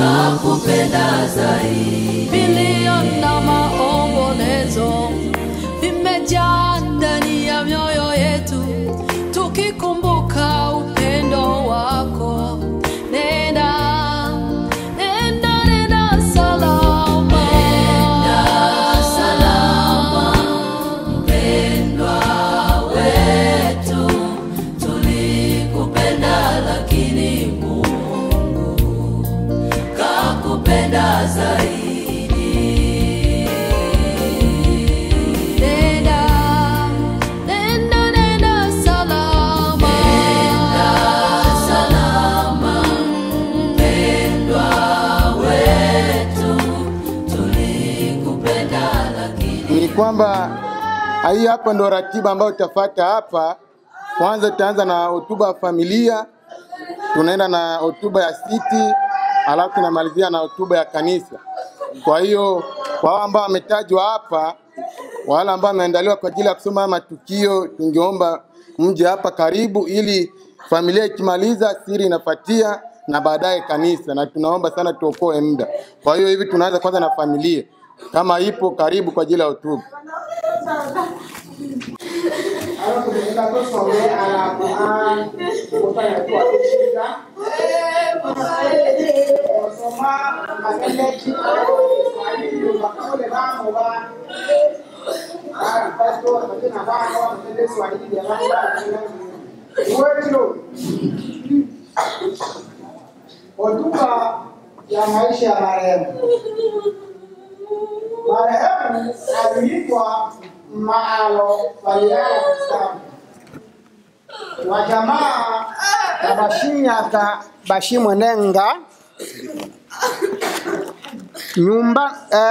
kakupenda zaidi. Vilio na maombolezo vimejaa ndani ya mioyo yetu, tukikumbuka upendo wako. Nenda, nenda, nenda salama. Nenda salama, mpendwa wetu, tulikupenda lakini Mungu kakupenda zaidi. Nenda, nenda, nenda salama. Nenda salama, mpendwa wetu, tulikupenda lakini. Ni kwamba hii hapa ndo ratiba ambayo tutafuata hapa. Kwanza tutaanza na hotuba ya familia, tunaenda na hotuba ya city, alafu tunamalizia na hotuba ya kanisa. Kwa hiyo kwa wale ambao wametajwa hapa, wale ambao wameandaliwa kwa ajili ya kusoma matukio, tungeomba mje hapa karibu, ili familia ikimaliza siri inafuatia na baadaye kanisa, na tunaomba sana tuokoe muda. Kwa hiyo hivi tunaanza kwanza na familia, kama ipo karibu kwa ajili ya hotuba. Hotuba ya maisha ya marehemu. Marehemu aliitwa Maalo Fariala Kisamu, wa jamaa ya Bashinyaka Bashimwenenga,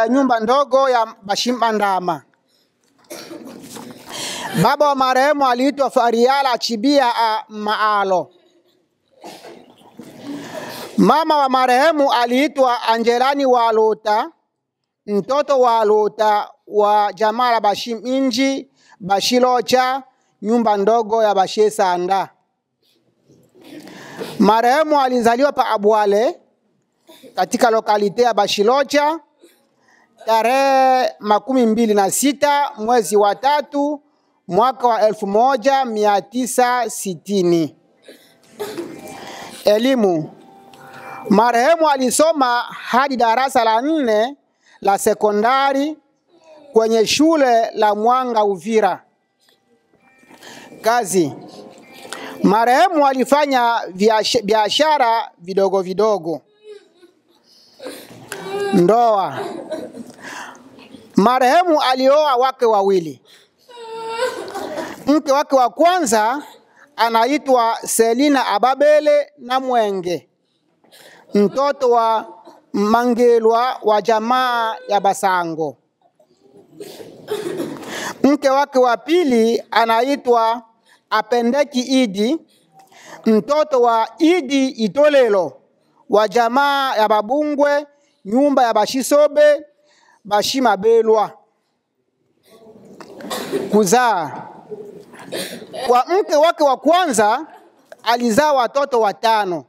nyumba ndogo ya Bashimbandama. Baba wa marehemu aliitwa Fariala Chibia Maalo. Mama wa marehemu aliitwa Angelani Waluta, mtoto wa Luta wa jamaa la Bashiminji Bashilocha, nyumba ndogo ya Bashesanda. Marehemu alizaliwa pa Abwale katika lokalite ya Bashilocha tarehe 26 mwezi wa 3 mwaka wa 1960. Elimu. Marehemu alisoma hadi darasa la 4 la sekondari kwenye shule la Mwanga Uvira. Kazi. Marehemu alifanya biashara vidogo vidogo. Ndoa. Marehemu alioa wake wawili. Mke wake wa kwanza anaitwa Selina Ababele na Mwenge, mtoto wa Mangelwa wa jamaa ya Basango. Mke wake wa pili anaitwa Apendeki Idi, mtoto wa Idi Itolelo wa jamaa ya Babungwe, nyumba ya Bashisobe Bashimabelwa. Kuzaa. Kwa mke wake wa kwanza alizaa watoto 5.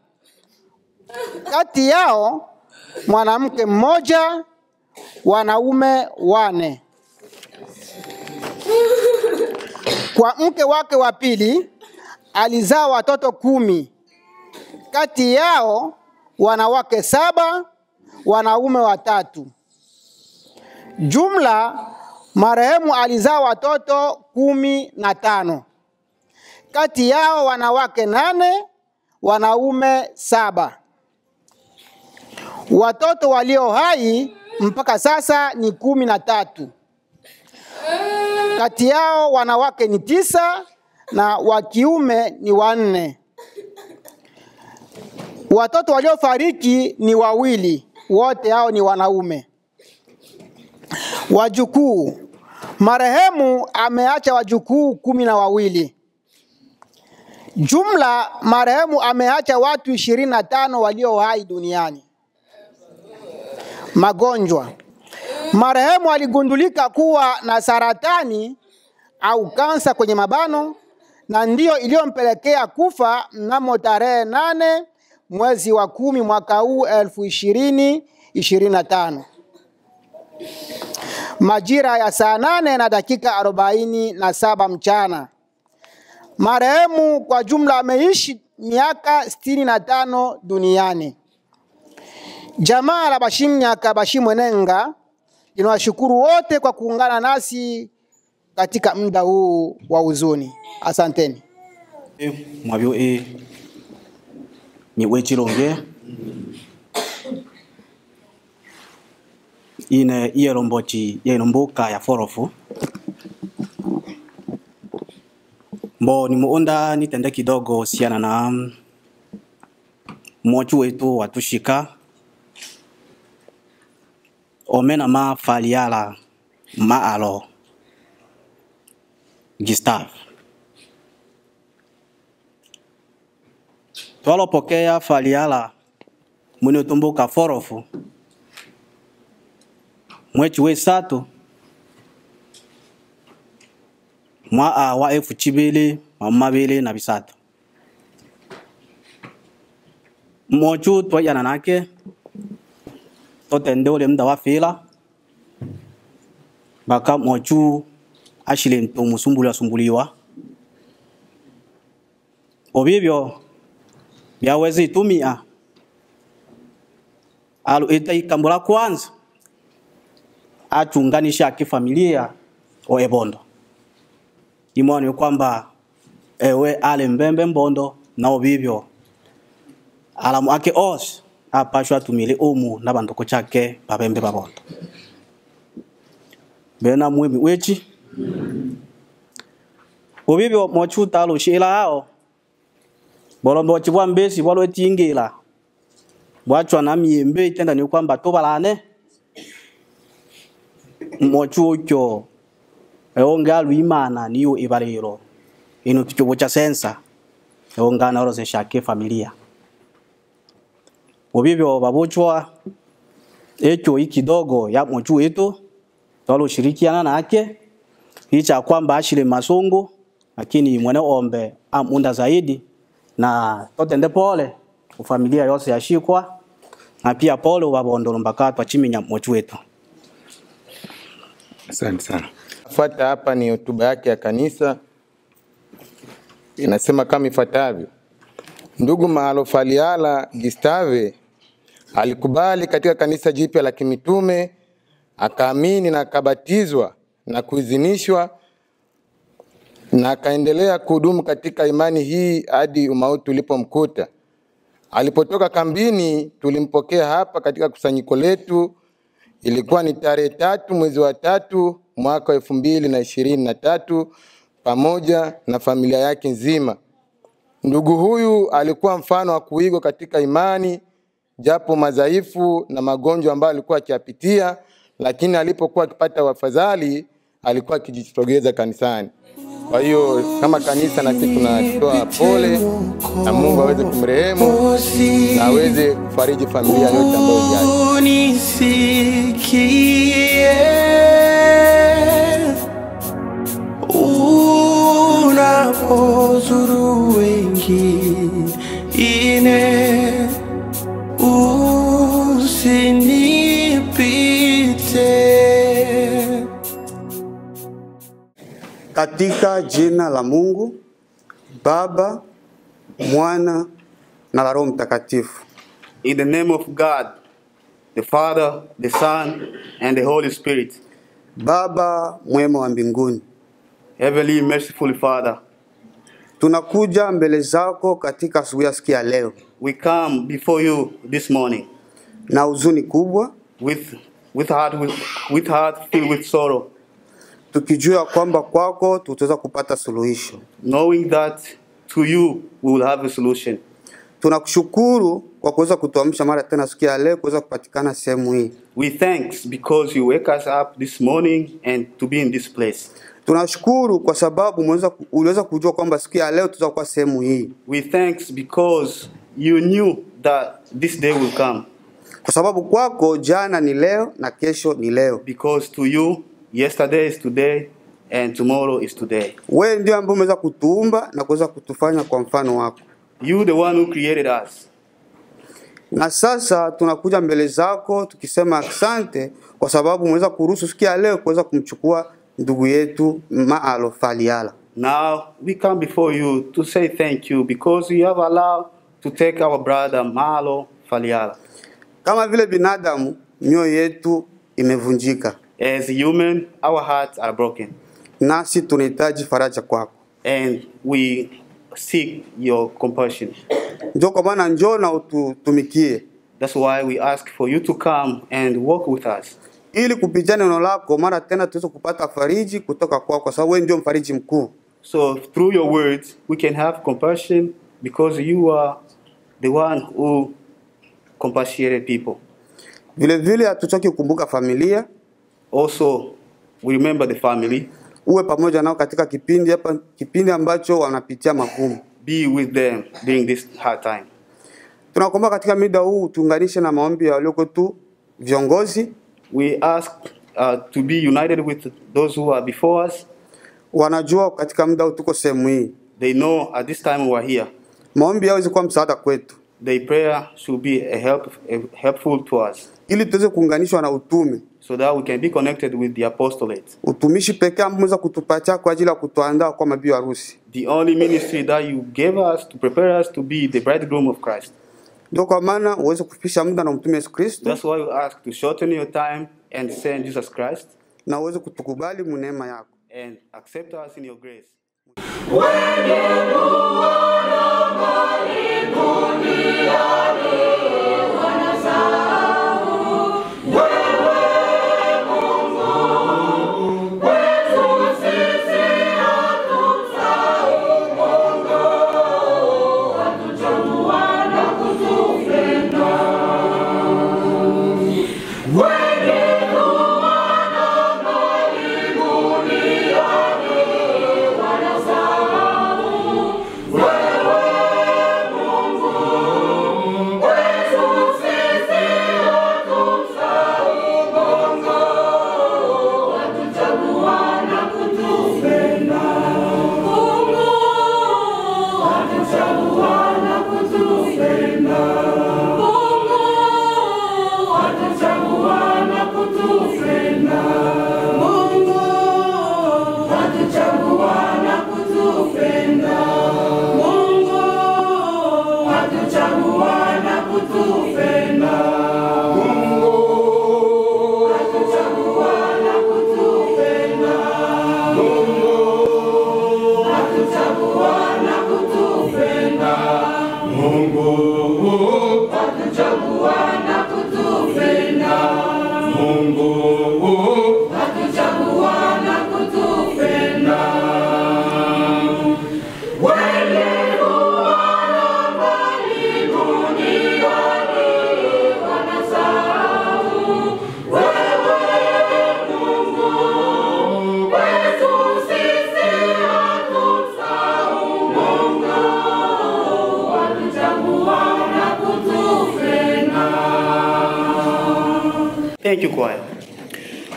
Kati yao mwanamke mmoja, wanaume 4. Kwa mke wake wa pili alizaa watoto 10. Kati yao wanawake 7, wanaume 3. Jumla marehemu alizaa watoto 15. Kati yao wanawake 8, wanaume 7. Watoto walio hai mpaka sasa ni 13. Kati yao wanawake ni 9 na wa kiume ni 4. Watoto waliofariki ni 2, wote hao ni wanaume. Wajukuu. Marehemu ameacha wajukuu 12. Jumla marehemu ameacha watu 25 walio hai duniani. Magonjwa. Marehemu aligundulika kuwa na saratani au kansa kwenye mabano, na ndio iliyompelekea kufa mnamo tarehe 8 mwezi wa 10 mwaka huu 2025. Majira ya saa 8 na dakika 47 mchana. Marehemu kwa jumla ameishi miaka 65 duniani. Jamaa la Bashimnyaka Bashimwenenga linawashukuru wote kwa kuungana nasi katika muda huu wa huzuni. Asanteni. Mwabyo ni wechilonge ine iyelombochi yenomboka ya forofu mbo ni muunda nitende kidogo siana na mochu wetu watushika omena ma faliala maalo Gustave. Twalopokea faliala mwene tumbuka forofu mwechi we satu mwa wa efu chibili mamabili na bisatu mochu twajana nake totende ule mda wa fila baka mochu ashile ntumu sumbuliwa obibyo byawezi tumia alu itakambula kwanza achunganisha kifamilia o ebondo imoni kwamba ewe ale mbembe mbondo na obibyo alamu ake os apashwa tumile umu na bandoko chake babembe babondo bena mwemi wechi obibyo mochuta lo shila hao bolombo chibwa mbesi bolo etingela bwachwa na miembe itenda ni kwamba tobalane mochucho eonga luimana niyo ibalero ino tuchobo cha sensa eonga na rose shake familia obibyo babochwa echo ikidogo ya mochu eto tolo shirikiana nake hicha kwamba ashile masongo lakini mwana ombe amunda zaidi na totende pole familia yose yashikwa na pia pole wabondo mpaka twachiminya mochu wetu. Asante sana. Fuata hapa ni hotuba yake ya kanisa. Inasema kama ifuatavyo: Ndugu Mahalo Faliala Gustave alikubali katika kanisa jipya la kimitume, akaamini na akabatizwa na kuidhinishwa na akaendelea kuhudumu katika imani hii hadi umauti ulipomkuta. Alipotoka kambini tulimpokea hapa katika kusanyiko letu. Ilikuwa ni tarehe 3 mwezi wa 3 mwaka 2023 pamoja na familia yake nzima. Ndugu huyu alikuwa mfano wa kuigwa katika imani, japo madhaifu na magonjwa ambayo alikuwa akiyapitia, lakini alipokuwa akipata wafadhali alikuwa akijitogeza kanisani. Kwa hiyo kama kanisa na sisi tunatoa pole na Mungu aweze kumrehemu na aweze kufariji familia yote ambayo ijali. Unisikie unapozuru wengine, usinipite. Katika jina la Mungu Baba, Mwana na Roho Mtakatifu. In the name of God, the Father, the Son, and the Holy Spirit. Baba mwema wa mbinguni, Heavenly merciful Father, tunakuja mbele zako katika asubuhi ya siku ya leo. We come before you this morning na huzuni kubwa, with heart filled with sorrow, tukijua kwamba kwako tutaweza kupata suluhisho, knowing that to you we will have a solution. Tunakushukuru kwa kuweza kutuamsha mara tena siku ya leo kuweza kupatikana sehemu hii. We thanks because you wake us up this morning and to be in this place. Tunashukuru kwa sababu uliweza kujua kwamba siku ya leo tutakuwa sehemu hii. We thanks because you knew that this day will come. Kwa sababu kwako jana ni leo na kesho ni leo. Because to you yesterday is today and tomorrow is today. Wewe ndiye ambaye umeweza kutuumba na kuweza kutufanya kwa mfano wako. You the one who created us. Na sasa tunakuja mbele zako tukisema asante kwa sababu umeweza kuruhusu siku ya leo kuweza kumchukua ndugu yetu Maalo Faliala. Now we come before you to say thank you because you have allowed to take our brother Maalo Faliala. Kama vile binadamu mioyo yetu imevunjika. As human, our hearts are broken. Nasi tunahitaji faraja kwako. And we seek your compassion. Njoo kwa maana njoo na ututumikie. That's why we ask for you to come and walk with us. Ili kupitia neno lako mara tena tuweze kupata fariji kutoka kwako kwa sababu wewe ndio mfariji mkuu. So through your words we can have compassion because you are the one who compassionated people. Vile vile hatuchoki kukumbuka familia. Also we remember the family. Uwe pamoja nao katika kipindi ambacho wanapitia magumu. Be with them during this hard time. Tunakuomba katika muda huu tuunganishe na maombi ya walioko tu viongozi. We ask to be united with those who are before us. Wanajua katika muda huu tuko sehemu hii. They know at this time we are here. Maombi yao zikuwa msaada kwetu. Their prayer should be helpful to us. Ili tuweze kuunganishwa na utume. So that we can be connected with the apostolate. Utumishi pekee ambao umeweza kutupatia kwa ajili ya kutuandaa kwa mabibi harusi. The only ministry that you gave us to prepare us to be the bridegroom of Christ. Ndio kwa maana uweze kufikisha muda na mtume Yesu Kristo. That's why we ask to shorten your time and send Jesus Christ. Na uweze kutukubali neema yako. And accept us in your grace. Thank you, choir.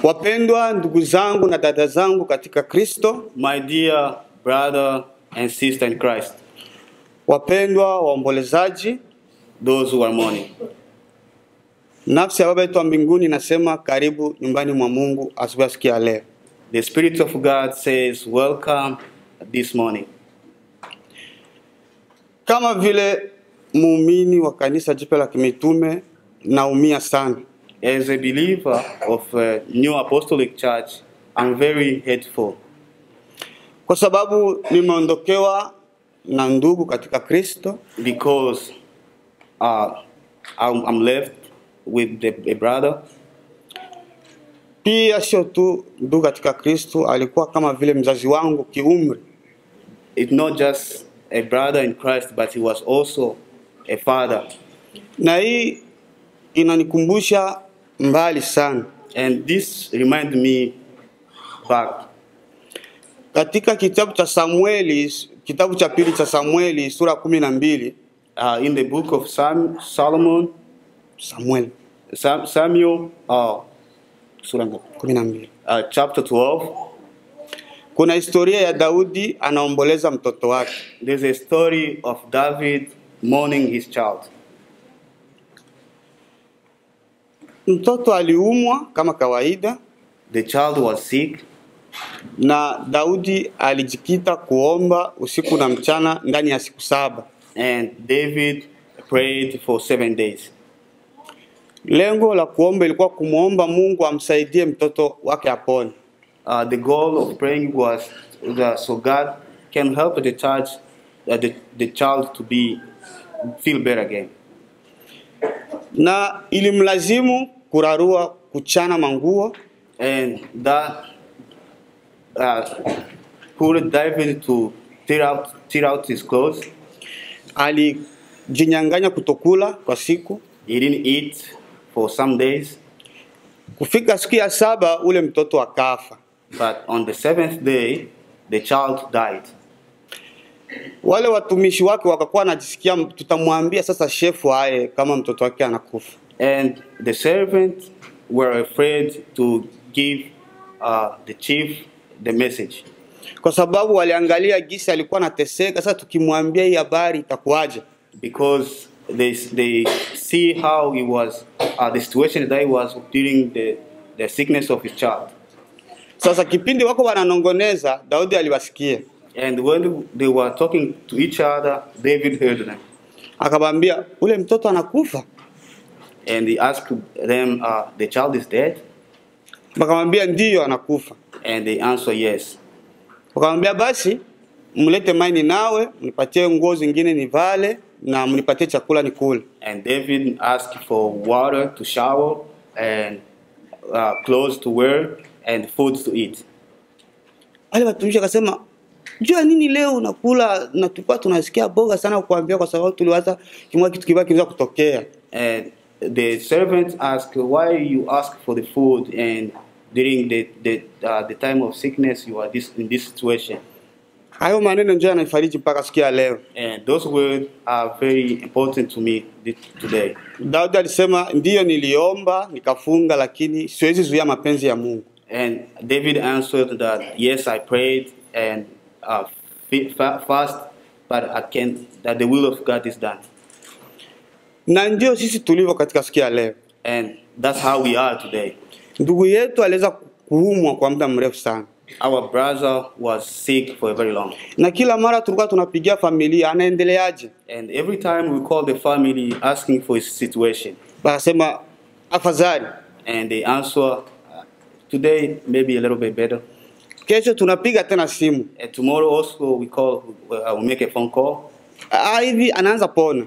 Wapendwa ndugu zangu na dada zangu katika Kristo, My dear brother and sister in Christ, wapendwa waombolezaji, those who are mourning. nafsi ya Baba yetu wa mbinguni nasema karibu nyumbani mwa Mungu asubuhi siku ya leo. The Spirit of God says, welcome this morning. Kama vile muumini wa kanisa jipya la kimitume naumia sana. As a believer of a New Apostolic Church, I'm very hateful. Kwa sababu nimeondokewa na ndugu katika Kristo, Because I'm left with a brother. pia sio tu ndugu katika Kristo, alikuwa kama vile mzazi wangu kiumri. It's not just a brother in Christ, but he was also a father. Na hii inanikumbusha mbali sana. And this reminds me back. Katika kitabu cha Samueli, kitabu cha pili cha Samueli sura 12, In the book of Samuel, sura 12. chapter 12, Kuna historia ya Daudi anaomboleza mtoto wake. there's a story of David mourning his child. Mtoto aliumwa kama kawaida, The child was sick, na Daudi alijikita kuomba usiku na mchana ndani ya siku 7. and David prayed for 7 days. Lengo la kuomba ilikuwa kumuomba Mungu amsaidie mtoto wake apone. The goal of praying was so God can help the child to feel better again. Na ilimlazimu kurarua kuchana manguo, And that put David to tear out his clothes. alijinyanganya kutokula kwa siku. He didn't eat for some days. Kufika siku ya 7 ule mtoto akafa. But on the 7th day, the child died. Wale watumishi wake wakakuwa wanajisikia tutamwambia sasa shefu aye kama mtoto wake anakufa. And the servants were afraid to give the chief the message. Kwa sababu waliangalia gisi alikuwa anateseka, sasa tukimwambia hii habari itakuwaje? Because they see how he was, the situation that he was during the sickness of his child. Sasa kipindi wako wananongoneza, Daudi aliwasikia. And when they were talking to each other, David heard them. Akabambia, ule mtoto anakufa. And he asked them, the child is dead? Wakamwambia ndiyo anakufa. And they answered yes. Wakamwambia basi mlete maini nawe, mnipatie nguo zingine nivale na mnipatie chakula nikule. And David asked for water to shower and clothes to wear and food to eat. Wale watumishi akasema, "Jua nini leo unakula na tulikuwa tunasikia boga sana kukuambia kwa sababu tuliwaza kimwa kitu kibaki kinaweza kutokea." And the servant asked, "Why you ask for the food and during the time of sickness you are in this situation?" Hayo maneno ndio yananifariji mpaka siku ya leo. And those words are very important to me today. Daudi alisema ndiyo niliomba nikafunga lakini siwezi zuia mapenzi ya Mungu. And David answered that, "Yes, I prayed and fast, but I can't, that the will of God is done." Na ndio sisi tulivyo katika siku ya leo. And that's how we are today. Ndugu yetu aliweza kuumwa kwa muda mrefu sana. Our brother was sick for a very long. Na kila mara tulikuwa tunapigia familia anaendeleaje? And every time we call the family asking for his situation. Wakasema afadhali. And they answer, today maybe a little bit better. Kesho tunapiga tena simu. And tomorrow also we make a phone call. Hivi anaanza pona.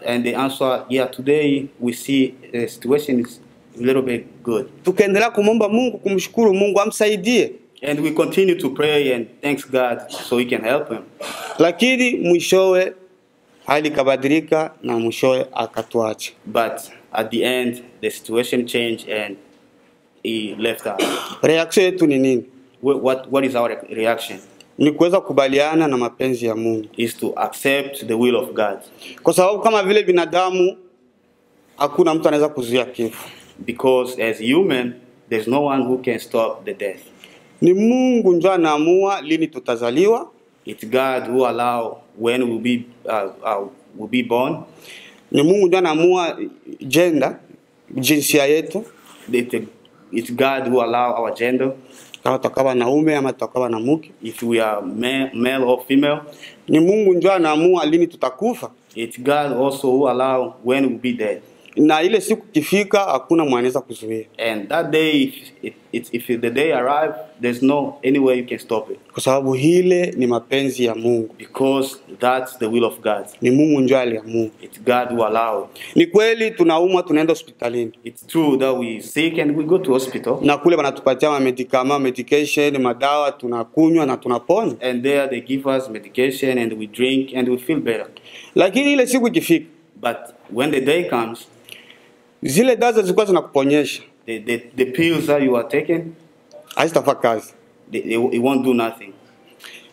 And they answer, yeah, today we see the situation is a little bit good. Tukaendelea kumomba Mungu, kumshukuru Mungu amsaidie. And we continue to pray and thanks God so he can help him. Lakini mwishowe hali kabadilika na mwishowe akatuacha. But at the end the situation changed and he left us. Reaction yetu ni nini? What is our reaction? Ni kuweza kubaliana na mapenzi ya Mungu. Is to accept the will of God. Kwa sababu kama vile binadamu hakuna mtu anaweza kuzuia kifo. Because as human there's no one who can stop the death. Ni Mungu ndiye anaamua lini tutazaliwa. It's God who allow when we'll be born. Ni Mungu ndiye anaamua gender, jinsia yetu. It's God who allow our gender. Kama tutakuwa naume ama tutakuwa na mke. If we are male or female. Ni Mungu ndiye anaamua lini tutakufa. It's God also who allow when we'll be dead. Na ile siku kifika hakuna mwanaweza kuzuia. And that day if the day arrive there's no any way you can stop it. Kwa sababu hile ni mapenzi ya Mungu. Because that's the will of God. Ni Mungu ndiye aliamua. It's God who allow it. Ni kweli tunaumwa tunaenda hospitalini. It's true that we sick and we go to hospital. Na kule wanatupatia medication, madawa tunakunywa na tunapona. And there they give us medication and we drink and we feel better. Lakini ile siku ikifika, but when the day comes, zile dawa zilikuwa zinakuponyesha. The pills that you are taking, hazitafanya kazi. It won't do nothing.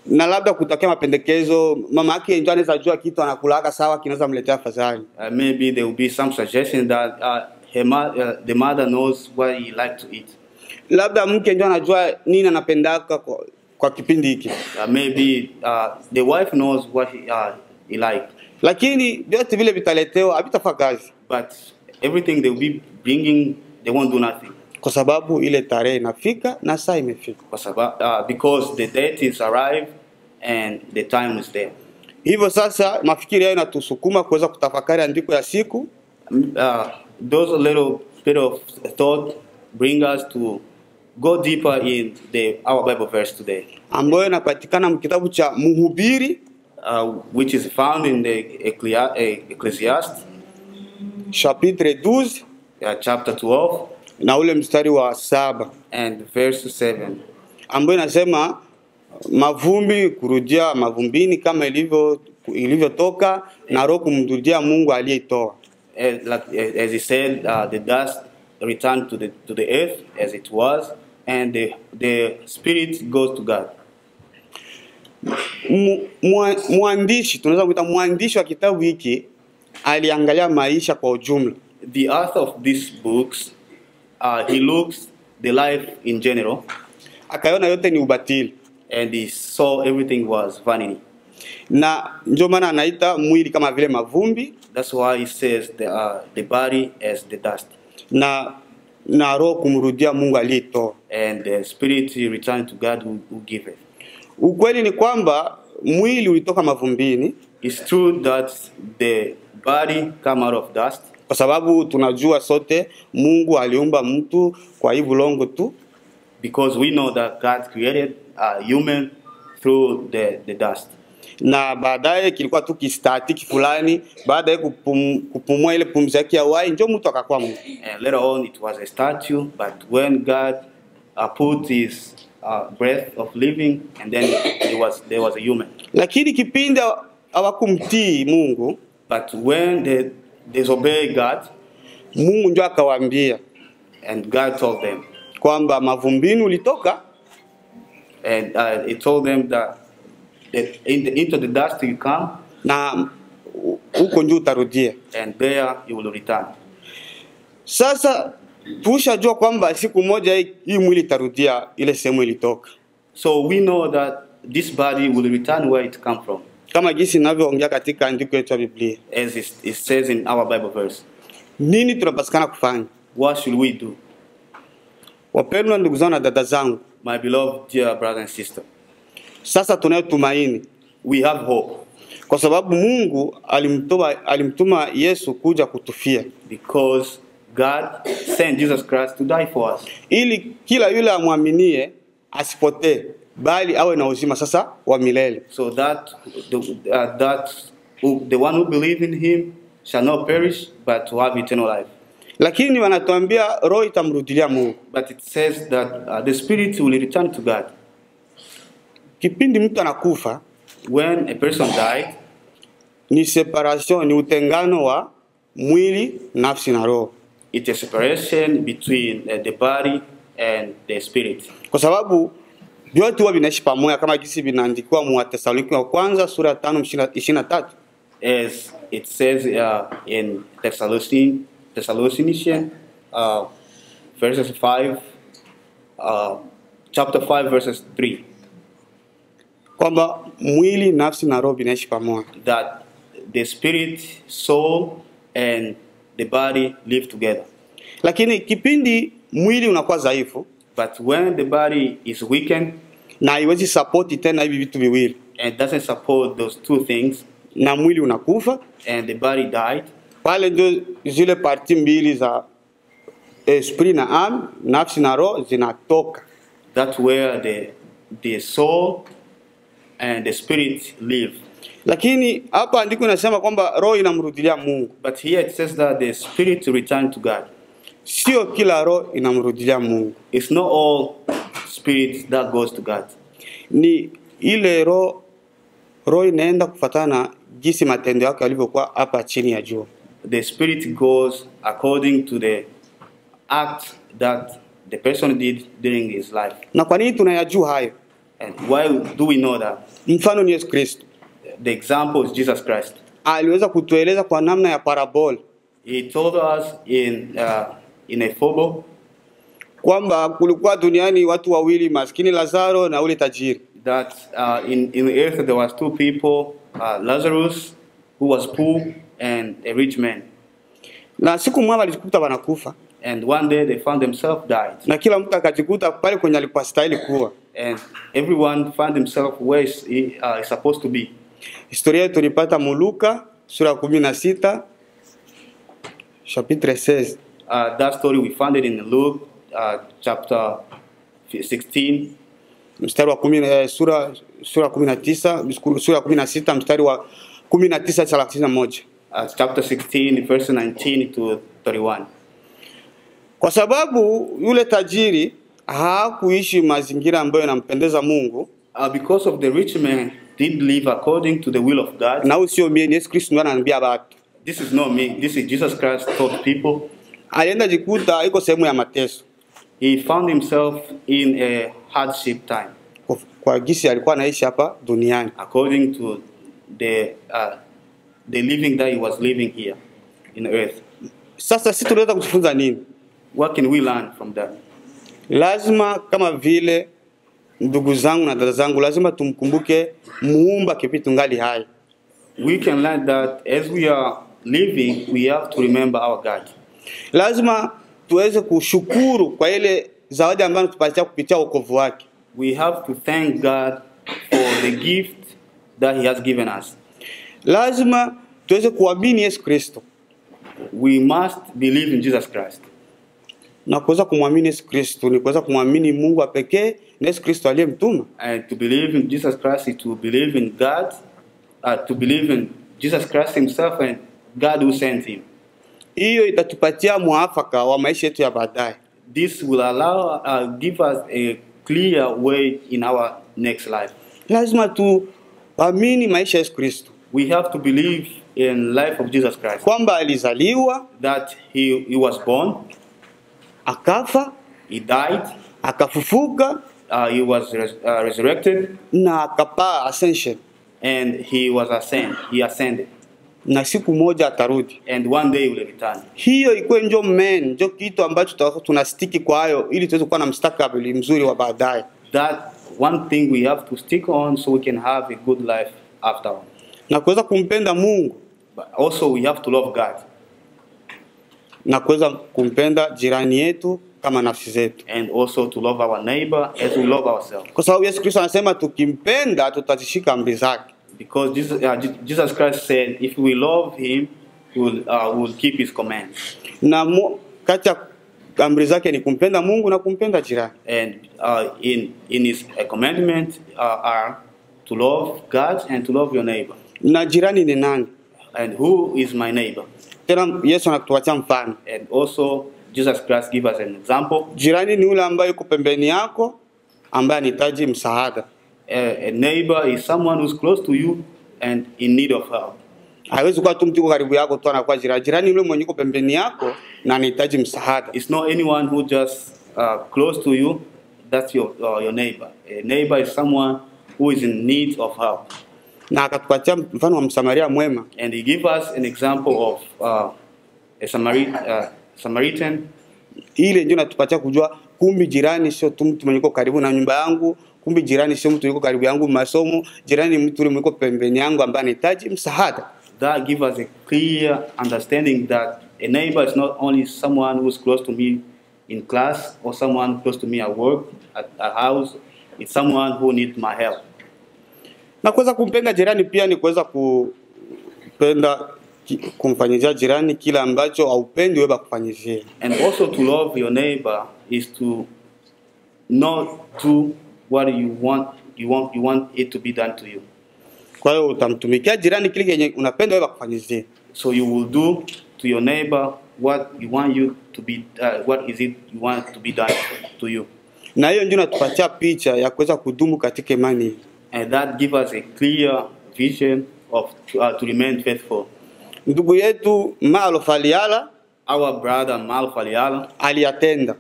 Na labda kutakia mapendekezo, mama yake ndio anaweza jua kitu anakulaka sawa kinaweza mletea fadhali. Maybe there will be some suggestion that the mother knows what he like to eat. Labda mke ndio anajua nini anapendaka kwa kipindi hiki. Maybe the wife knows what he like. Lakini vyote vile vitaletewa havitafanya kazi. But everything they will be bringing, they won't do nothing. kwa sababu ile tarehe inafika na saa imefika. Because the date is arrived and the time is there. Hivyo sasa mafikiri hayo inatusukuma kuweza kutafakari andiko ya siku. Those little bit of thought bring us to go deeper in our Bible verse today, ambayo inapatikana mkitabu cha Mhubiri, which is found in the Ecclesiastes chapitre 12, chapter 12, na ule mstari wa 7 and verse 7, ambayo inasema mavumbi kurudia mavumbini kama ilivyotoka, na roho kumrudia Mungu aliyeitoa. As he said, the dust returned to the earth as it was, and the spirit goes to God. Mwandishi, tunaweza kuita mwandishi wa kitabu hiki aliangalia maisha kwa ujumla. The author of these books, he looks the life in general, akaiona yote ni ubatili, and he saw everything was vanity. Na ndio maana anaita mwili kama vile mavumbi. That's why he says the body as the dust, na roho kumrudia Mungu aliyeitoa, and the spirit return to God who gave it. Ukweli ni kwamba mwili ulitoka mavumbini. It's true that the body come out of dust, kwa sababu tunajua sote Mungu aliumba mtu kwa hii bulongo tu, because we know that God created a human through the dust. Na baadaye kilikuwa tu kistatiki fulani, baadaye kupumua ile pumzi yake ya uhai ndio mtu akakuwa mtu. And later on it was a statue, but when God put his breath of living, and then there was a human. Lakini kipindi hawakumtii Mungu, but when they disobey God, Mungu ndio akawaambia, and God told them kwamba mavumbini ulitoka, and he told them that into the dust you come, na huko ndio utarudia, and there you will return. Sasa tushajua kwamba siku moja hii mwili itarudia ile sehemu ilitoka. So we know that this body will return where it come from, kama jinsi ninavyoongea katika andiko letu la Biblia, as it says in our Bible verse. Nini tunapatikana kufanya? What should we do? Wapendwa ndugu zangu na dada zangu, my beloved dear brother and sister, sasa tunayo tumaini, we have hope, kwa sababu Mungu alimtuma Yesu kuja kutufia, because God sent Jesus Christ to die for us, ili kila yule amwaminie asipotee, bali awe na uzima sasa wa milele. So that the one who believe in him shall not perish, but to have eternal life. Lakini wanatuambia roho itamrudilia Mungu. But it says that the spirit will return to God. Kipindi mtu anakufa, when a person died, ni separation, ni utengano wa mwili, nafsi na roho. It's a separation between the body and the spirit. Kwa sababu vyote huwa vinaishi pamoja kama jinsi vinaandikwa mu Thessalonike wa kwanza sura 5:23. As it says in Thessalonians verses 5, chapter 5 verses 3. Kwamba mwili, nafsi na roho vinaishi pamoja. That the spirit, soul and the body live together. Lakini kipindi mwili unakuwa dhaifu, but when the body is weakened, na haiwezi support tena hivi vitu viwili, and doesn't support those two things, na mwili unakufa, and the body died, pale ndio zile parti mbili za esprit na âme, nafsi na roho zinatoka. That's where the soul and the spirit live. Lakini hapa andiko inasema kwamba roho inamrudilia Mungu. But here it says that the spirit return to God. Sio kila roho inamrudilia Mungu. It's not all spirit that goes to God. Ni ile roho inaenda kufuatana jinsi matendo yake yalivyokuwa hapa chini ya jua. The spirit goes according to the act that the person did during his life. Na kwa nini tunayajua hayo? And why do we know that? Mfano ni Yesu Kristo. The example is Jesus Christ. Aliweza kutueleza kwa namna ya parabole. He told us in a fable kwamba kulikuwa duniani watu wawili, maskini Lazaro na ule tajiri. That in the earth there was two people, Lazarus who was poor and a rich man. Na siku moja walijikuta wanakufa. And one day they found themselves died. Na kila mtu akajikuta pale kwenye alipostahili kuwa. And everyone found himself where he is supposed to be. Historia tulipata Luka sura 16 chapitre 16. That story we found it in Luke chapter 16. Mstari wa 10 sura 19 sura 16 mstari wa 19-31. Chapter 16 verse 19 to 31. Kwa sababu yule tajiri hakuishi mazingira ambayo yanampendeza Mungu. Because of the rich man didn't live according to the will of God. Na usio mimi Yesu Kristo ndiye ananiambia watu. This is not me. This is Jesus Christ taught people. Alienda jikuta iko sehemu ya mateso. He found himself in a hardship time. Kwa gisi alikuwa anaishi hapa duniani. According to the living that he was living here in earth. Sasa sisi tunaweza kujifunza nini? What can we learn from that? Lazima kama vile ndugu zangu na dada zangu lazima tumkumbuke muumba kipitu ngali hai. We can learn that as we are living, we have to remember our God. Lazima tuweze kushukuru kwa ile zawadi ambayo tupatia kupitia wokovu wake. We have to thank God for the gift that he has given us. Lazima tuweze kuamini Yesu Kristo. We must believe in Jesus Christ. Na kuweza kumwamini Yesu Kristo ni kuweza kumwamini Mungu pekee na Yesu Kristo aliyemtuma. And to believe in Jesus Christ is to believe in God, to believe in Jesus Christ himself and God who sent him. Hiyo itatupatia mwafaka wa maisha yetu ya baadaye. This will allow give us a clear way in our next life. Lazima tuamini maisha ya Yesu Kristo. We have to believe in life of Jesus Christ. Kwamba alizaliwa, that he was born, akafa, he died, akafufuka, he was resurrected, na akapaa ascension, and he ascended. Na siku moja atarudi. And one day he will return. Hiyo ikuwe ndio kitu ambacho tunastiki kwa hayo ili tuweze kuwa na mustakabali mzuri wa baadaye. That one thing we have to stick on so we can have a good life after all. Na kuweza kumpenda Mungu. But also we have to love God. Na kuweza kumpenda jirani yetu kama nafsi zetu. And also to love our neighbor as we love ourselves. Kwa sababu Yesu Kristo anasema tukimpenda tutazishika amri zake. Because Jesus Christ said if we love him, we will keep his commands. Na kati ya amri zake ni kumpenda Mungu na kumpenda jirani. And in his commandment are to love God and to love your neighbor. Na jirani ni nani? And who is my neighbor? Tena Yesu anatuachia mfano. And also Jesus Christ give us an example. Jirani ni yule ambaye yuko pembeni yako ambaye anahitaji msaada. A neighbor is someone who's close to you and in need of help. Haiwezi kuwa tu mtu yuko karibu yako tu anakuwa jirani. Jirani yule mwenye yuko pembeni yako na anahitaji msaada. It's not anyone who just close to you, that's your neighbor. A neighbor is someone who is in need of help. Na akatupatia mfano wa Msamaria mwema. And he give us an example of a Samaritan. Ile ndio natupatia kujua kumbi jirani sio tu mtu mwenye yuko karibu na nyumba yangu, kumbi jirani sio mtu yuko karibu yangu masomo, jirani ni mtu yule yuko pembeni yangu ambaye anahitaji msaada. That give us a clear understanding that a neighbor is not only someone who's close to me in class or someone close to me at work, at a house. It's someone who needs my help. Na kuweza kumpenda jirani pia ni kuweza kupenda kumfanyia jirani kila ambacho haupendi wewe kufanyia. And also to love your neighbor is to not do what you want it to be done to you. Kwa hiyo utamtumikia jirani kile kenye unapenda wewe kufanyia. So you will do to your neighbor what you want you to be what is it you want to be done to you. Na hiyo ndio inatupatia picha ya kuweza kudumu katika imani. And that give us a clear vision of to remain faithful. Ndugu yetu Malo Faliala, our brother Malo Faliala, aliyatenda.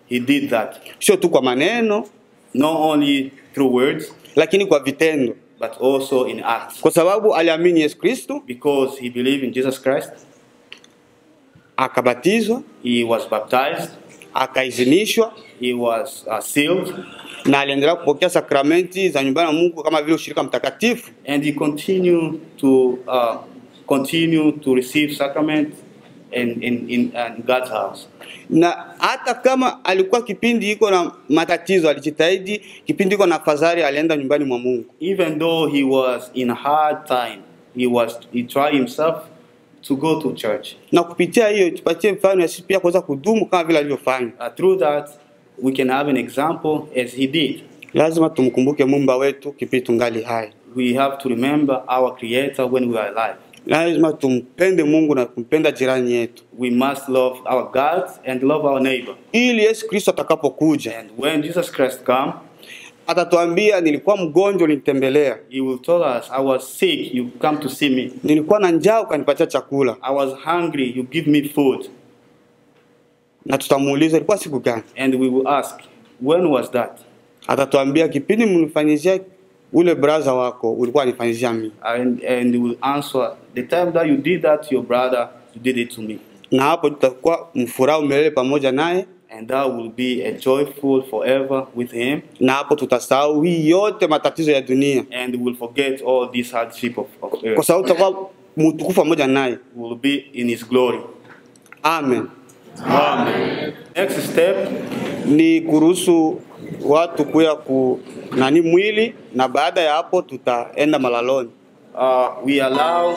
He did that. Sio tu kwa maneno, not only through words, lakini kwa vitendo, but also in acts. Kwa sababu aliamini Yesu Kristo, because he believed in Jesus Christ, akabatizwa, he was baptized, akaizinishwa, he was sealed, na aliendelea kupokea sakramenti za nyumbani ya Mungu kama vile ushirika mtakatifu. And he continued to receive sacrament in God's house. Na hata kama alikuwa kipindi iko na matatizo, alijitahidi kipindi iko na fadhali, alienda nyumbani mwa Mungu. Even though he was in a hard time, he tried himself to go to church. Na kupitia hiyo tupatie mfano sisi pia kuweza kudumu kama vile alivyofanya. Through that, we can have an example as he did. Lazima tumkumbuke Muumba wetu kipindi tungali hai. We have to remember our Creator when we are alive. Lazima tumpende Mungu na kumpenda jirani yetu. We must love our God and love our neighbor. Ili Yesu Kristo atakapokuja, And when Jesus Christ come, atatuambia nilikuwa mgonjwa ulinitembelea. he will tell us, I was sick, you come to see me. Nilikuwa na njaa ukanipatia chakula. I was hungry, you give me food. Na tutamuuliza ilikuwa siku gani? And we will ask, when was that? Atatuambia kipindi mnifanyizia ule brother wako ulikuwa unifanyizia mimi. And he will answer, the time that you did that to your brother, you did it to me. Na hapo tutakuwa mfurahi milele pamoja naye. And that will be a joyful forever with him. Na hapo tutasahau hii yote matatizo ya dunia. And we will forget all this hardship of earth. Kwa sababu tutakuwa mtukufu pamoja naye. We will be in his glory. Amen. Amen. Next step ni kuruhusu watu kuya nani mwili, na baada ya hapo tutaenda malaloni. We allow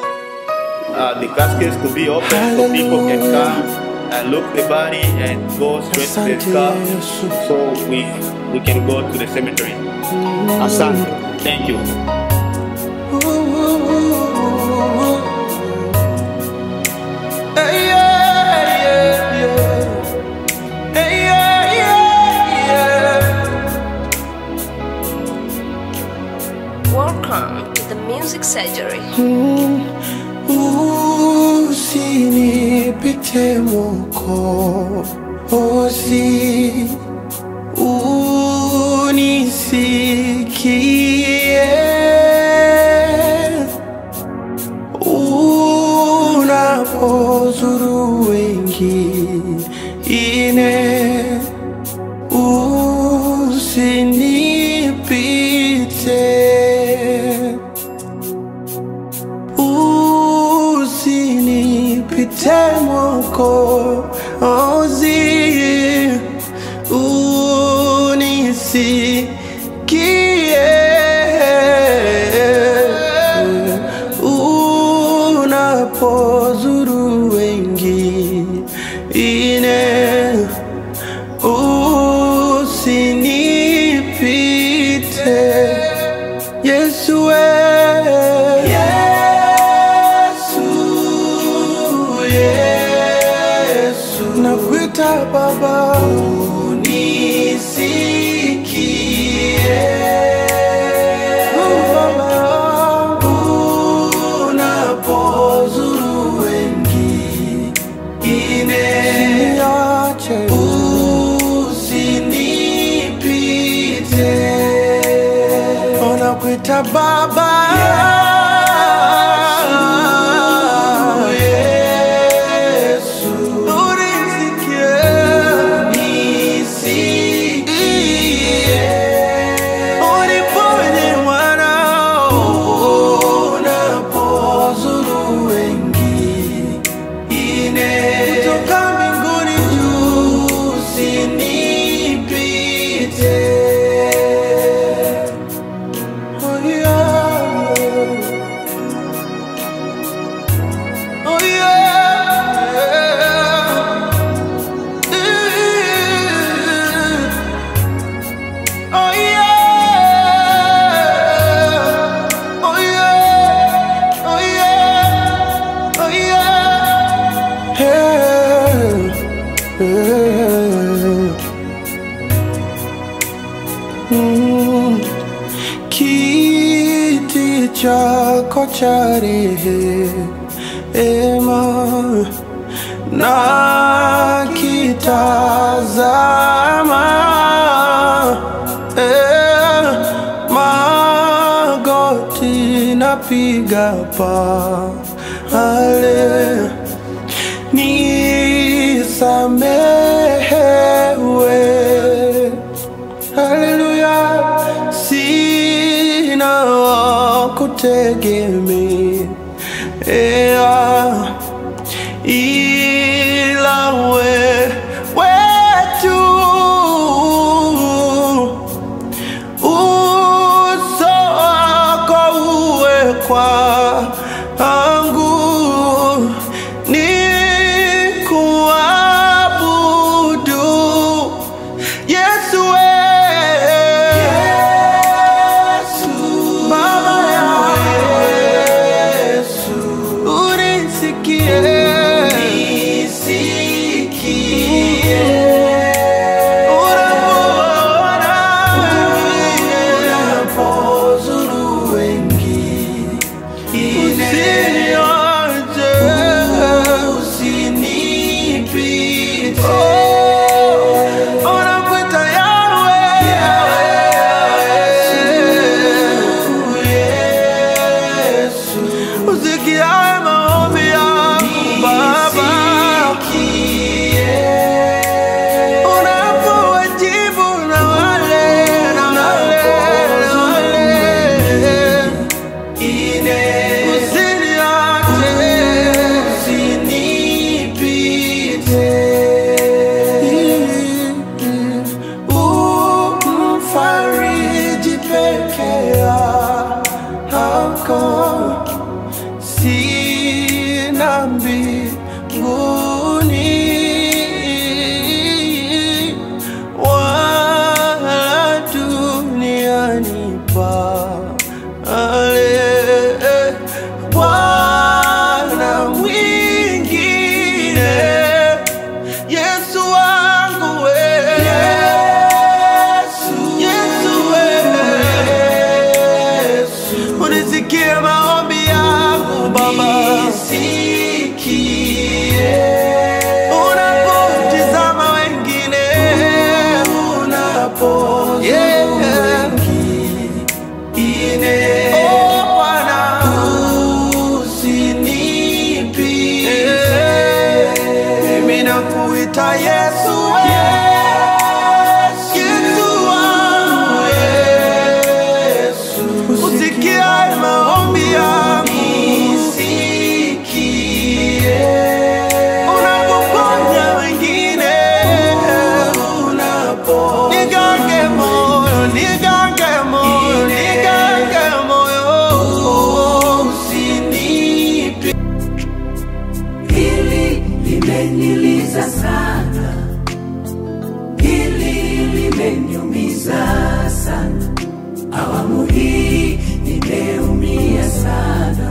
the caskets to be open so people can come and look the body and go straight to the car, so we can go to the cemetery. Asante. Thank you. Welcome to the Music Surgery. Usinipite Mwokozi, unisikie unapozuru wengine, usinipite. Usinipite Mwokozi, unisikie unapozuru wengine, usinipite. Yesu nakuita Baba, unisikie. Baba, unapozuru wengine, usinipite. Nakuita Baba, kiti chako cha rehema na kitazama, magoti napiga pale, nisamehewe. Haleluya, sina kutegemea Usikie maombi yangu Baba, unapowajibu na wale usinipite, umfariji peke yako, sina mbinguni wala duniani pale Bwana mwingine. Yesu wangu wewe, Yesu wewe, unisikie maombi yangu Baba, unapotizama wengine, oh Bwana, usinipite, mimi nakuita Yesu, Yesu wangu, usikie maombi yangu, unapoponya wengine, nigange moyo, nigange moyo, nigange moyo, usinipe. Hili limeniliza sana, hili limeniumiza sana, awamu hii nimeumia sana.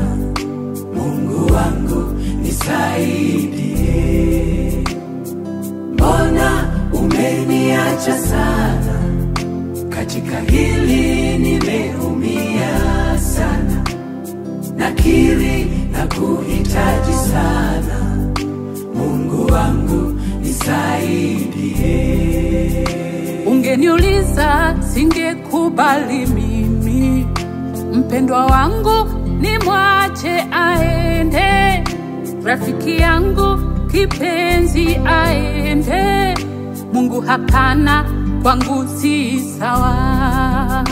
Mungu wangu nisaidie, mbona umeniacha sana? Katika hili nimeumia sana, nakiri na kuhitaji sana. Mungu wangu nisaidie. Ungeniuliza singekubali mimi, mpendwa wangu nimwache aende, rafiki yangu kipenzi aende. Mungu hapana, kwangu si sawa.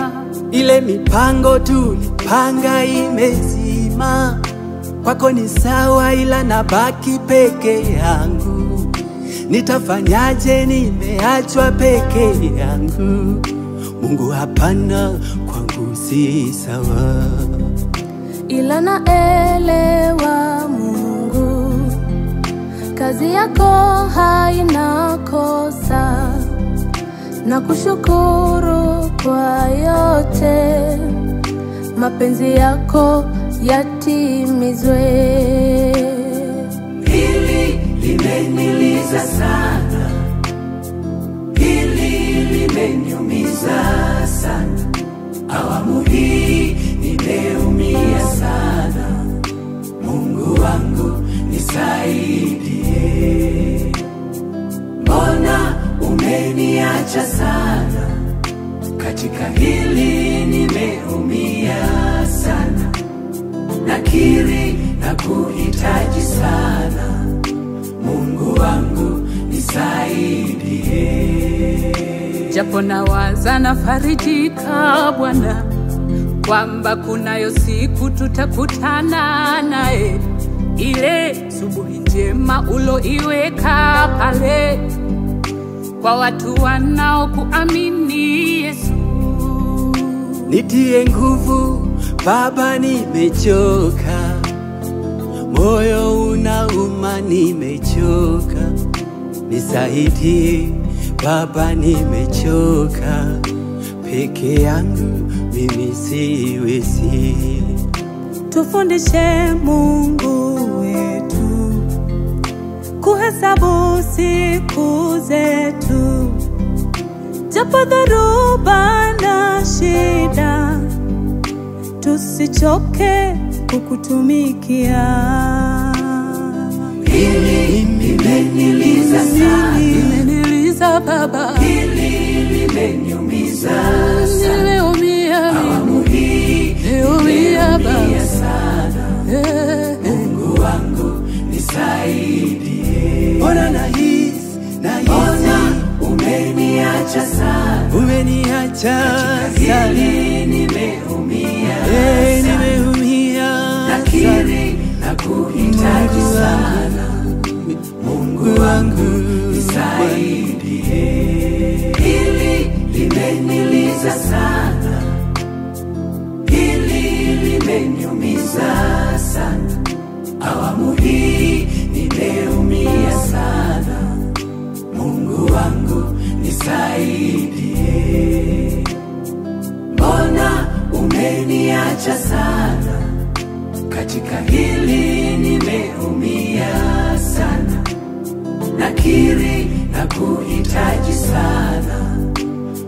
Ile mipango tulipanga imezima, kwako ni sawa, ila nabaki peke yangu. Nitafanyaje? Nimeachwa peke yangu. Mungu hapana, kwangu si sawa. Ila naelewa Mungu, kazi yako haina kosa, na kushukuru kwa yote, mapenzi yako yatimizwe. Hili limeniliza sana, hili limeniumiza sana, awamu hii nimeumia sana. Mungu wangu nisaidie, mbona umeniacha sana? Katika hili nimeumia sana, nakiri na kuhitaji sana. Mungu wangu nisaidie. Japo nawaza nafarijika Bwana, kwamba kunayo siku tutakutana naye, ile subuhi njema uloiweka pale kwa watu wanaokuamini Yesu. Nitie nguvu Baba, nimechoka, moyo unauma, nimechoka. Nisaidie Baba, nimechoka, peke yangu mimi siwezi. Tufundishe Mungu wetu kuhesabu siku zetu, japo dhoruba na shida, tusichoke kukutumikia. Hili limeniliza sana, limeniliza Baba, hili limeniumiza sana, nimeumia awamu hii nimeumia sana. nisaidie. Mbona nahisi Mbona umeniacha sana, umeniacha sana, hili nimeumia eh, sana. nimeumia Nakiri na kuhitaji sana, Mungu wangu nisaidie. Hili limeniliza sana, hili limeniumiza sana. Awamu hii nimeumia sana, Mungu wangu nisaidie. Mbona umeniacha sana, katika hili nimeumia sana. Nakiri na kuhitaji sana,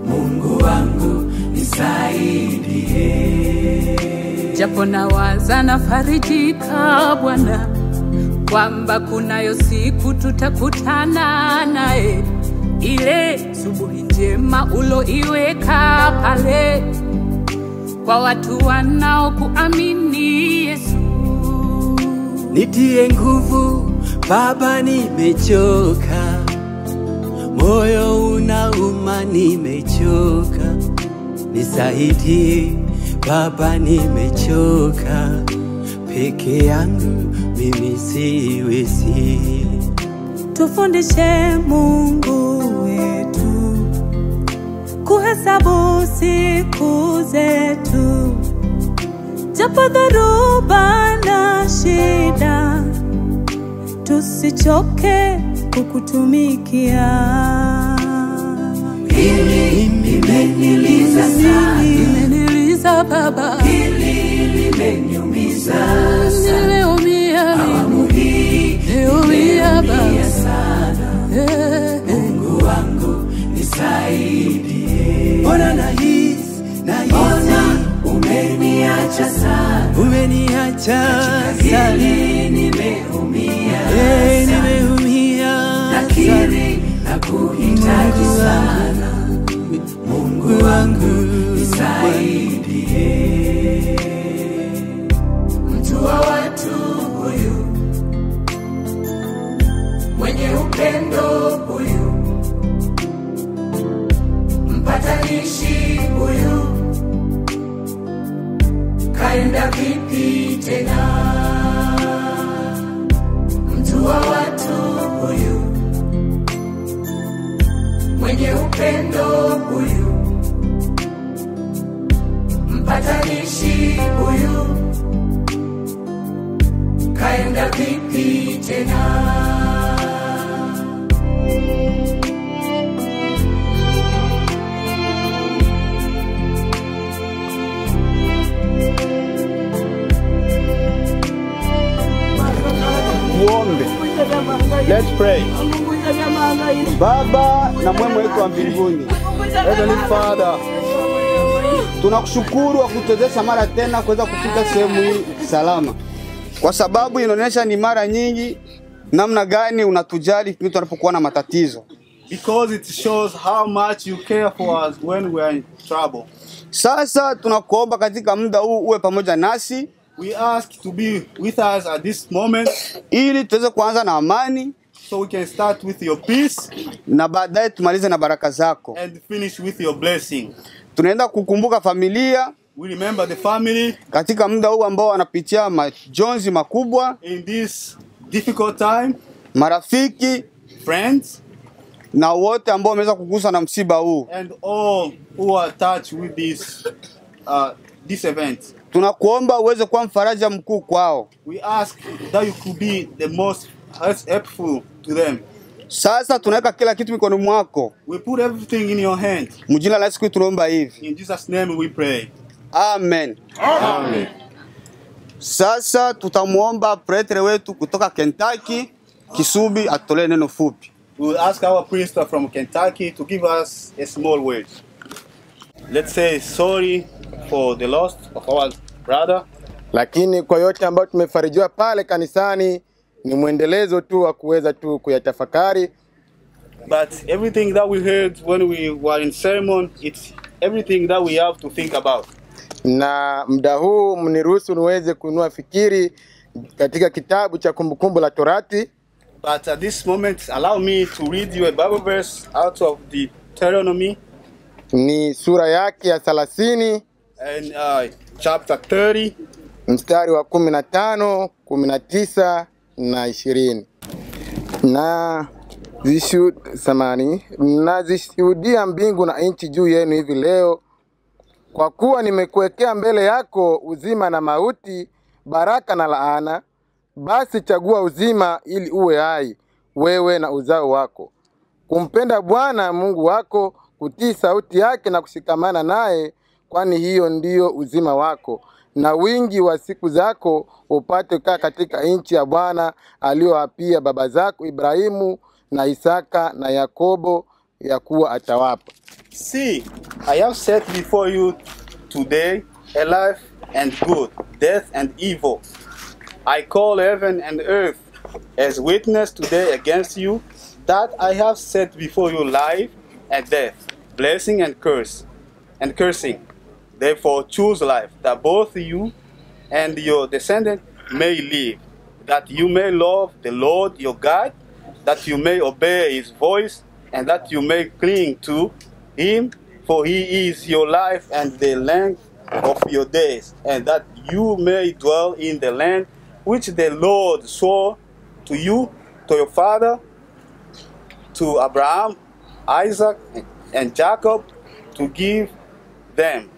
Mungu wangu nisaidie. Japo nawaza nafarijika Bwana, kwamba kunayo siku tutakutana naye, ile subuhi njema uloiweka pale kwa watu wanaokuamini Yesu. Nitie nguvu Baba, nimechoka, moyo unauma, nimechoka. Nisaidie Baba, nimechoka, peke yangu mimi siwezi. Tufundishe Mungu wetu kuhesabu siku zetu, japo dhoruba na shida, tusichoke kukutumikia. Hili limeniliza sana, Limeniliza Baba, hili limeniumiza sana. nimeumia Awamu hii nimeumia sana, Mungu wangu nisaidie. Mbona nahisi Mbona umeniacha sana, umeniacha sana, hili nimeumia eh, sana. nimeumia Nakiri na kuhitaji sana, Mungu wangu nisaidie. Mtu wa watu huyu, mwenye upendo huyu, mpatanishi huyu, kaenda vipi tena? Mtu wa watu huyu, mwenye upendo huyu, mpatanishi huyu, kaenda vipi tena? Tuombe. Let's pray. Baba na mwema wetu wa mbinguni, Heavenly Father, tunakushukuru kwa kutuwezesha mara tena kuweza kufika sehemu hii salama, kwa sababu inaonyesha ni mara nyingi namna gani unatujali pindi tunapokuwa na matatizo. Because it shows how much you care for us when we are in trouble. Sasa tunakuomba katika muda huu uwe pamoja nasi. We ask to be with us at this moment, ili tuweze kuanza na amani, so we can start with your peace na baadaye tumalize na baraka zako. and finish with your blessing. Tunaenda kukumbuka familia, We remember the family katika muda huu ambao wanapitia majonzi makubwa, in this difficult time, marafiki friends, na wote ambao wameweza kuguswa na msiba huu. and all who are touched with this event. Tunakuomba uweze kuwa mfaraja mkuu kwao. We ask that you could be the most helpful to them. Sasa tunaweka kila kitu mikononi mwako. We put everything in your hand. Mjina la Yesu tunaomba hivi. In Jesus' name we pray. Amen. Amen. Sasa tutamuomba pretre wetu kutoka Kentucky, Kisubi, atolee neno fupi. We will ask our priest from Kentucky to give us a small word. Let's say sorry for the loss of our brother. Lakini kwa yote ambayo tumefarijiwa pale kanisani ni mwendelezo tu wa kuweza tu kuyatafakari. But everything that we heard when we were in sermon, it's everything that we have to think about. Na muda huu mniruhusu niweze kunua fikiri katika kitabu cha Kumbukumbu la Torati. But at this moment, allow me to read you a Bible verse out of the Deuteronomy. Ni sura yake ya 30 And chapter 30. mstari wa 15, 19 na 20. Nazishuhudia mbingu na nchi juu yenu hivi leo, kwa kuwa nimekuwekea mbele yako uzima na mauti, baraka na laana. Basi chagua uzima ili uwe hai, wewe na uzao wako, kumpenda Bwana Mungu wako, kutii sauti yake na kushikamana naye, kwani hiyo ndiyo uzima wako na wingi wa siku zako, upate kukaa katika nchi ya Bwana aliyoapia baba zako Ibrahimu na Isaka na Yakobo ya kuwa atawapa. See, I have set before you today a life and good, death and evil. I call heaven and earth as witness today against you, that I have set before you life and death, blessing and cursing. Therefore choose life, that both you and your descendants may live, that you may love the Lord your God, that you may obey his voice, and that you may cling to him, for he is your life and the length of your days, and that you may dwell in the land which the Lord swore to you, to your father, to Abraham, Isaac, and Jacob, to give them.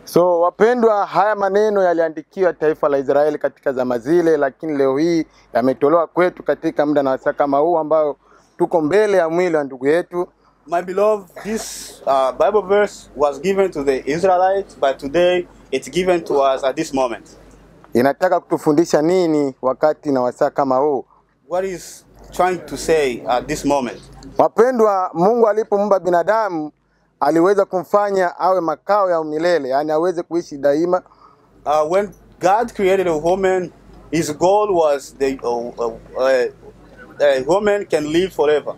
So wapendwa, haya maneno yaliandikiwa taifa la Israeli katika zama zile, lakini leo hii yametolewa kwetu katika muda na wasaa kama huu ambao tuko mbele ya mwili wa ndugu yetu. My beloved, this Bible verse was given to the Israelites, but today it's given to us at this moment. Inataka kutufundisha nini wakati na wasaa kama huu? What is trying to say at this moment? Wapendwa, Mungu alipomuumba binadamu aliweza kumfanya awe makao ya milele, yani aweze kuishi daima. When God created a woman, his goal was the woman can live forever.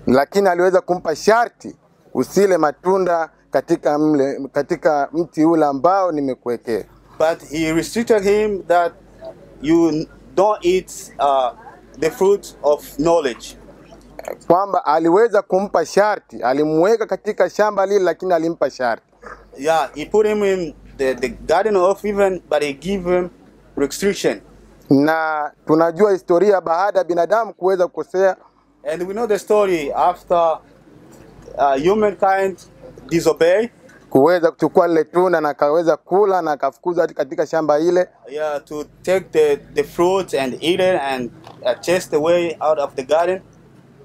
Lakini aliweza kumpa sharti, usile matunda katika mti ule ambao nimekuwekea. But he restricted him that you don't eat the fruit of knowledge. Kwamba aliweza kumpa sharti, alimweka katika shamba lile lakini alimpa sharti. Yeah, he put him in the garden of Eden, but he gave him restriction. Na tunajua historia baada ya binadamu kuweza kukosea. And we know the story after humankind disobeyed. Kuweza kuchukua lile tunda na kaweza kula na kafukuza katika shamba ile. Yeah, to take the fruit and eat it and chase the way out of the garden.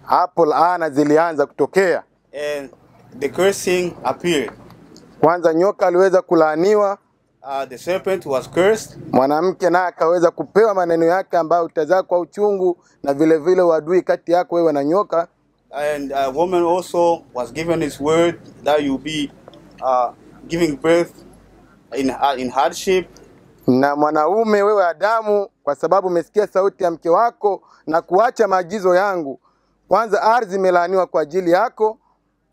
Hapo laana zilianza kutokea. And the cursing appeared. Kwanza nyoka aliweza kulaaniwa. The serpent was cursed. Mwanamke naye akaweza kupewa maneno yake ambayo utazaa kwa uchungu, na vile vile uadui kati yako wewe na nyoka. And a woman also was given his word that you be giving birth in hardship. Na mwanaume wewe Adamu, kwa sababu umesikia sauti ya mke wako na kuacha maagizo yangu, kwanza ardhi imelaaniwa kwa ajili yako.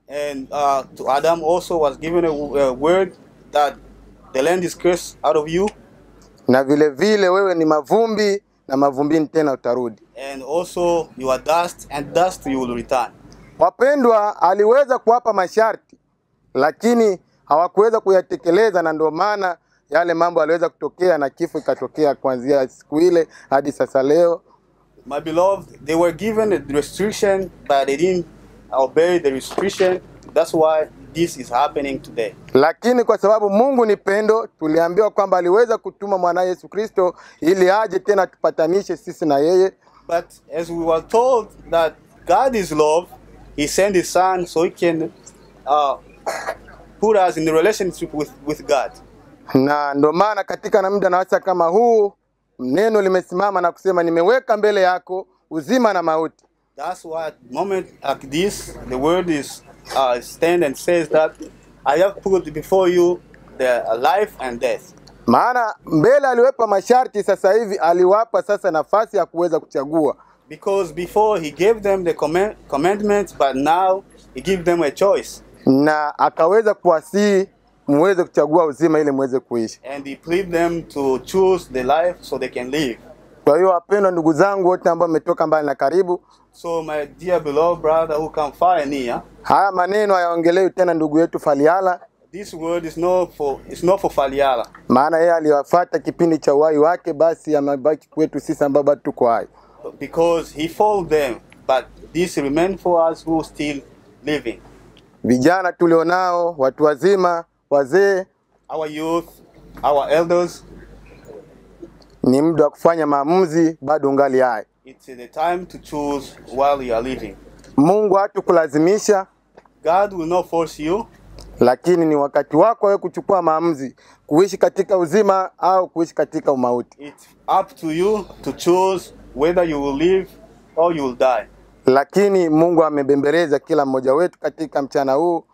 And to Adam also was given a word that the land is cursed out of you. Na vile vile wewe ni mavumbi, na mavumbini tena utarudi. And also you are dust, and dust you will return. Wapendwa, aliweza kuwapa masharti, lakini hawakuweza kuyatekeleza, na ndio maana yale mambo aliweza kutokea na kifo ikatokea kuanzia siku ile hadi sasa leo. My beloved, they were given a restriction, but they didn't obey the restriction. That's why this is happening today. Lakini kwa sababu Mungu ni pendo, tuliambiwa kwamba aliweza kutuma mwanae Yesu Kristo ili aje tena tupatanishe sisi na yeye. But as we were told that God is love, he sent his son so he can put us in a relationship with God. Na ndio maana katika muda na wasaa kama huu, neno limesimama na kusema nimeweka mbele yako uzima na mauti. That's why moment like this, the word is stand and says that I have put before you the life and death. Maana mbele aliwepa masharti, sasa hivi aliwapa sasa nafasi ya kuweza kuchagua. Because before he gave them the commandments, but now he gave them a choice. Na akaweza kuwasihi muweze kuchagua uzima ili muweze kuishi. And he plead them to choose the life so they can live. Kwa hiyo wapendwa ndugu zangu wote ambao mmetoka mbali na karibu, So my dear beloved brother who come far and near, haya maneno hayaongelewi tena ndugu yetu Faliala, this word is not for Faliala. maana yeye aliwafuata kipindi cha uhai wake, basi amebaki kwetu sisi ambao bado tuko hai. Because he followed them, but this remains for us who still living. Vijana tulionao, watu wazima, wazee, Our youth, our elders, ni muda wa kufanya maamuzi bado ungali hai. it's the time to choose while you are living. Mungu hatukulazimisha, God will not force you, lakini ni wakati wako wewe kuchukua maamuzi, kuishi katika uzima au kuishi katika umauti. it's up to you to choose whether you will live or you will die. Lakini Mungu amebembeleza kila mmoja wetu katika mchana huu,